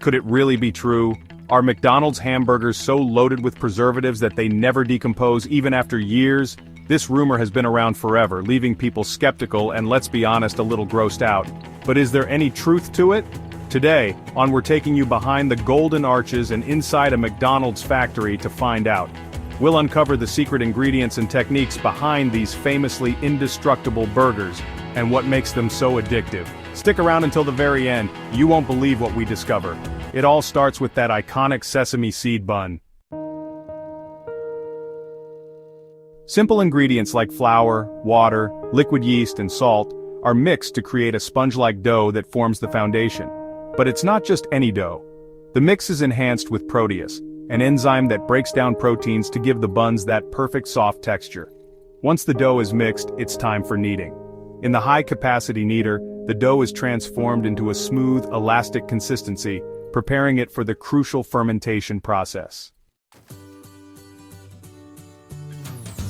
Could it really be true? Are McDonald's hamburgers so loaded with preservatives that they never decompose even after years? This rumor has been around forever, leaving people skeptical and, let's be honest, a little grossed out. But is there any truth to it? Today, we're taking you behind the golden arches and inside a McDonald's factory to find out. We'll uncover the secret ingredients and techniques behind these famously indestructible burgers, and what makes them so addictive. Stick around until the very end, you won't believe what we discover. It all starts with that iconic sesame seed bun. Simple ingredients like flour, water, liquid yeast, and salt are mixed to create a sponge-like dough that forms the foundation. But it's not just any dough. The mix is enhanced with protease, an enzyme that breaks down proteins to give the buns that perfect soft texture. Once the dough is mixed, it's time for kneading. In the high-capacity kneader, the dough is transformed into a smooth, elastic consistency, preparing it for the crucial fermentation process.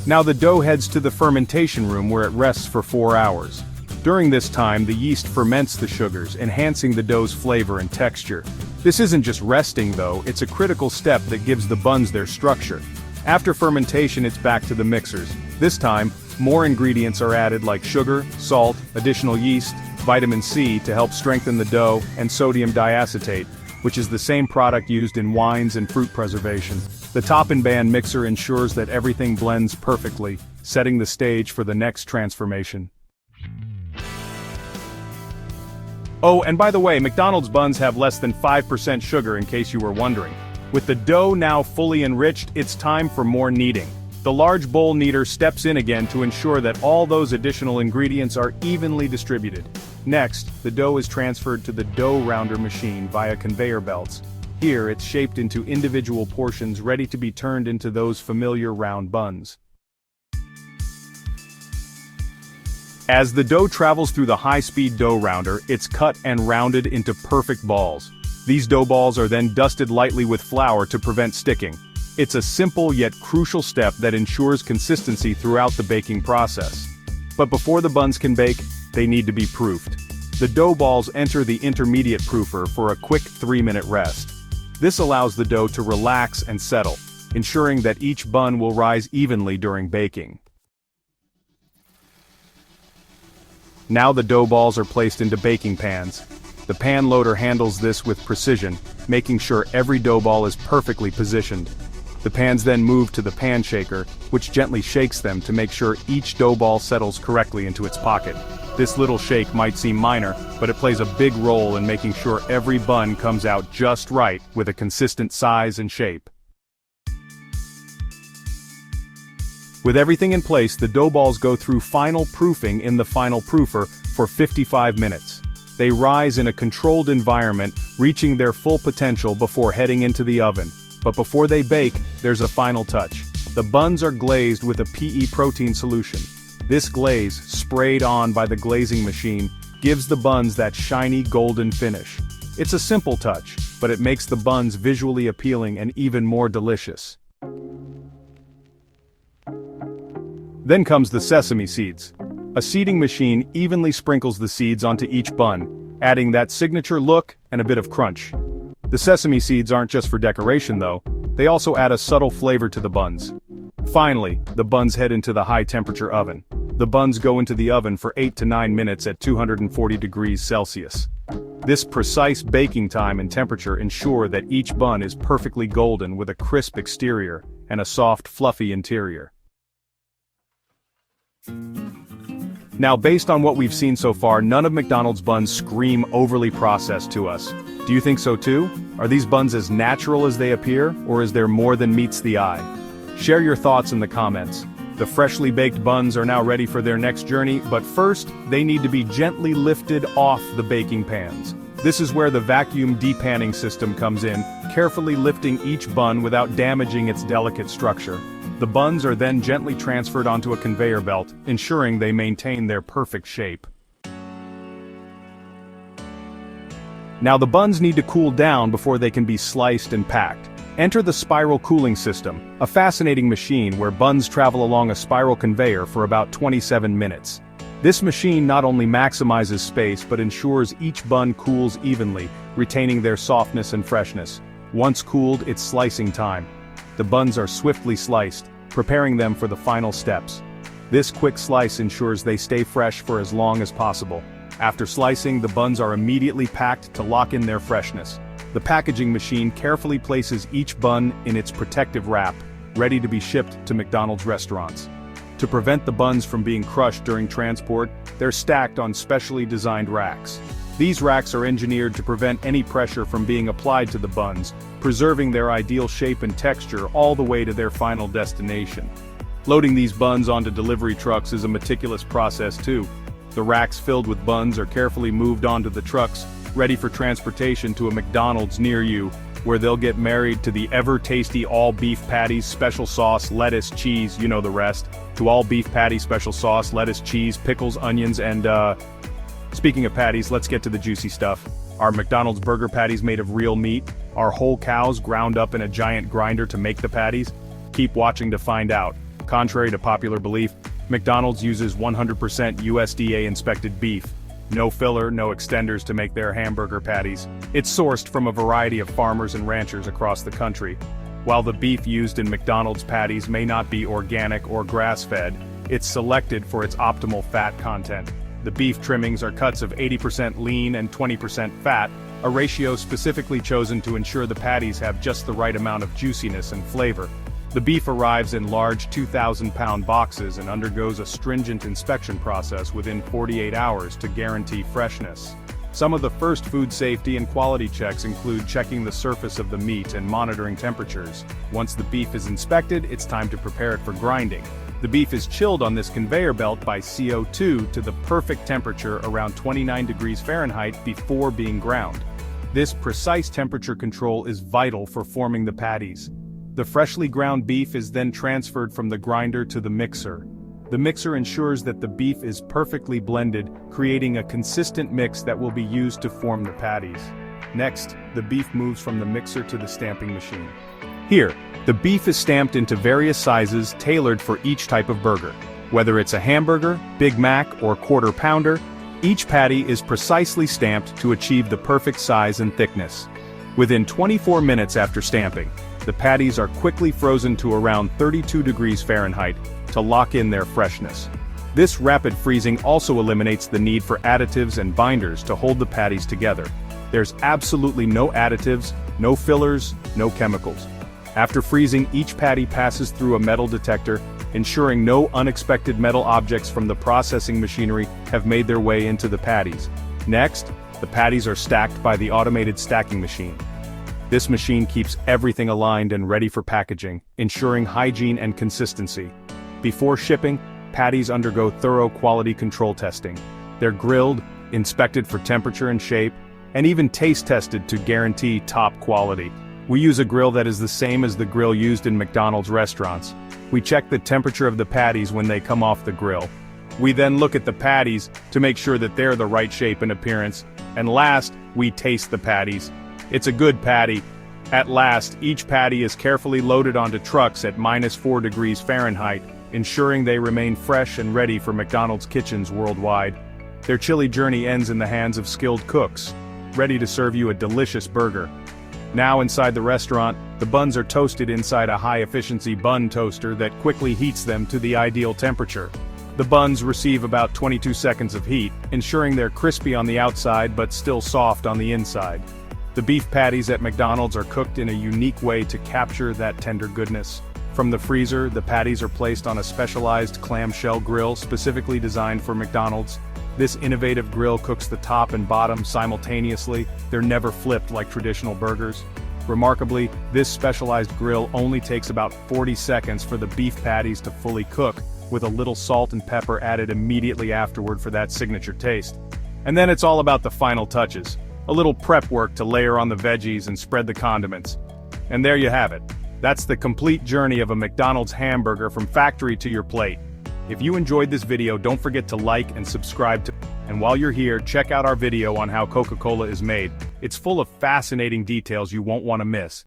Now the dough heads to the fermentation room where it rests for 4 hours. During this time, the yeast ferments the sugars, enhancing the dough's flavor and texture. This isn't just resting though, it's a critical step that gives the buns their structure. After fermentation, it's back to the mixers. This time, more ingredients are added like sugar, salt, additional yeast, vitamin C to help strengthen the dough, and sodium diacetate, which is the same product used in wines and fruit preservation. The top-and-band mixer ensures that everything blends perfectly, setting the stage for the next transformation. Oh, and by the way, McDonald's buns have less than 5% sugar in case you were wondering. With the dough now fully enriched, it's time for more kneading. The large bowl kneader steps in again to ensure that all those additional ingredients are evenly distributed. Next, the dough is transferred to the dough rounder machine via conveyor belts. Here, it's shaped into individual portions ready to be turned into those familiar round buns. As the dough travels through the high-speed dough rounder, it's cut and rounded into perfect balls. These dough balls are then dusted lightly with flour to prevent sticking. It's a simple yet crucial step that ensures consistency throughout the baking process. But before the buns can bake, they need to be proofed. The dough balls enter the intermediate proofer for a quick 3-minute rest. This allows the dough to relax and settle, ensuring that each bun will rise evenly during baking. Now the dough balls are placed into baking pans. The pan loader handles this with precision, making sure every dough ball is perfectly positioned. The pans then move to the pan shaker, which gently shakes them to make sure each dough ball settles correctly into its pocket. This little shake might seem minor, but it plays a big role in making sure every bun comes out just right with a consistent size and shape. With everything in place, the dough balls go through final proofing in the final proofer for 55 minutes. They rise in a controlled environment, reaching their full potential before heading into the oven. But before they bake, there's a final touch. The buns are glazed with a PE protein solution. This glaze, sprayed on by the glazing machine, gives the buns that shiny golden finish. It's a simple touch, but it makes the buns visually appealing and even more delicious. Then comes the sesame seeds. A seeding machine evenly sprinkles the seeds onto each bun, adding that signature look and a bit of crunch. The sesame seeds aren't just for decoration though, they also add a subtle flavor to the buns. Finally, the buns head into the high-temperature oven. The buns go into the oven for 8 to 9 minutes at 240 degrees Celsius. This precise baking time and temperature ensure that each bun is perfectly golden with a crisp exterior and a soft, fluffy interior. Now, based on what we've seen so far, none of McDonald's buns scream overly processed to us. Do you think so too? Are these buns as natural as they appear, or is there more than meets the eye? Share your thoughts in the comments. The freshly baked buns are now ready for their next journey, but first, they need to be gently lifted off the baking pans. This is where the vacuum depanning system comes in, carefully lifting each bun without damaging its delicate structure. The buns are then gently transferred onto a conveyor belt, ensuring they maintain their perfect shape. Now the buns need to cool down before they can be sliced and packed. Enter the spiral cooling system, a fascinating machine where buns travel along a spiral conveyor for about 27 minutes. This machine not only maximizes space but ensures each bun cools evenly, retaining their softness and freshness. Once cooled, it's slicing time. The buns are swiftly sliced, preparing them for the final steps. This quick slice ensures they stay fresh for as long as possible. After slicing, the buns are immediately packed to lock in their freshness. The packaging machine carefully places each bun in its protective wrap, ready to be shipped to McDonald's restaurants. To prevent the buns from being crushed during transport, they're stacked on specially designed racks. These racks are engineered to prevent any pressure from being applied to the buns, preserving their ideal shape and texture all the way to their final destination. Loading these buns onto delivery trucks is a meticulous process too. The racks filled with buns are carefully moved onto the trucks, ready for transportation to a McDonald's near you, where they'll get married to the ever-tasty all-beef patties, special sauce, lettuce, cheese, you know the rest, to all-beef patties, special sauce, lettuce, cheese, pickles, onions, and speaking of patties, let's get to the juicy stuff. Our McDonald's burger patties made of real meat, our whole cows ground up in a giant grinder to make the patties? Keep watching to find out. Contrary to popular belief, McDonald's uses 100% USDA inspected beef. No filler, no extenders to make their hamburger patties. It's sourced from a variety of farmers and ranchers across the country. While the beef used in McDonald's patties may not be organic or grass-fed, it's selected for its optimal fat content. The beef trimmings are cuts of 80% lean and 20% fat, a ratio specifically chosen to ensure the patties have just the right amount of juiciness and flavor. The beef arrives in large 2,000-pound boxes and undergoes a stringent inspection process within 48 hours to guarantee freshness. Some of the first food safety and quality checks include checking the surface of the meat and monitoring temperatures. Once the beef is inspected, it's time to prepare it for grinding. The beef is chilled on this conveyor belt by CO2 to the perfect temperature around 29 degrees Fahrenheit before being ground. This precise temperature control is vital for forming the patties. The freshly ground beef is then transferred from the grinder to the mixer. The mixer ensures that the beef is perfectly blended, creating a consistent mix that will be used to form the patties. Next, the beef moves from the mixer to the stamping machine. Here, the beef is stamped into various sizes tailored for each type of burger. Whether it's a hamburger, Big Mac, or quarter pounder, each patty is precisely stamped to achieve the perfect size and thickness. Within 24 minutes after stamping, the patties are quickly frozen to around 32 degrees Fahrenheit to lock in their freshness. This rapid freezing also eliminates the need for additives and binders to hold the patties together. There's absolutely no additives, no fillers, no chemicals. After freezing, each patty passes through a metal detector, ensuring no unexpected metal objects from the processing machinery have made their way into the patties. Next, the patties are stacked by the automated stacking machine. This machine keeps everything aligned and ready for packaging, ensuring hygiene and consistency. Before shipping, patties undergo thorough quality control testing. They're grilled, inspected for temperature and shape, and even taste tested to guarantee top quality. We use a grill that is the same as the grill used in McDonald's restaurants. We check the temperature of the patties when they come off the grill. We then look at the patties to make sure that they're the right shape and appearance. And last, we taste the patties. It's a good patty. At last, each patty is carefully loaded onto trucks at -4 degrees Fahrenheit, ensuring they remain fresh and ready for McDonald's kitchens worldwide. Their chilly journey ends in the hands of skilled cooks, ready to serve you a delicious burger. Now inside the restaurant, the buns are toasted inside a high-efficiency bun toaster that quickly heats them to the ideal temperature. The buns receive about 22 seconds of heat, ensuring they're crispy on the outside but still soft on the inside. The beef patties at McDonald's are cooked in a unique way to capture that tender goodness. From the freezer, the patties are placed on a specialized clamshell grill specifically designed for McDonald's. This innovative grill cooks the top and bottom simultaneously. They're never flipped like traditional burgers. Remarkably, this specialized grill only takes about 40 seconds for the beef patties to fully cook, with a little salt and pepper added immediately afterward for that signature taste. And then it's all about the final touches. A little prep work to layer on the veggies and spread the condiments. And there you have it. That's the complete journey of a McDonald's hamburger from factory to your plate. If you enjoyed this video, don't forget to like and subscribe to. And while you're here, check out our video on how Coca-Cola is made. It's full of fascinating details you won't want to miss.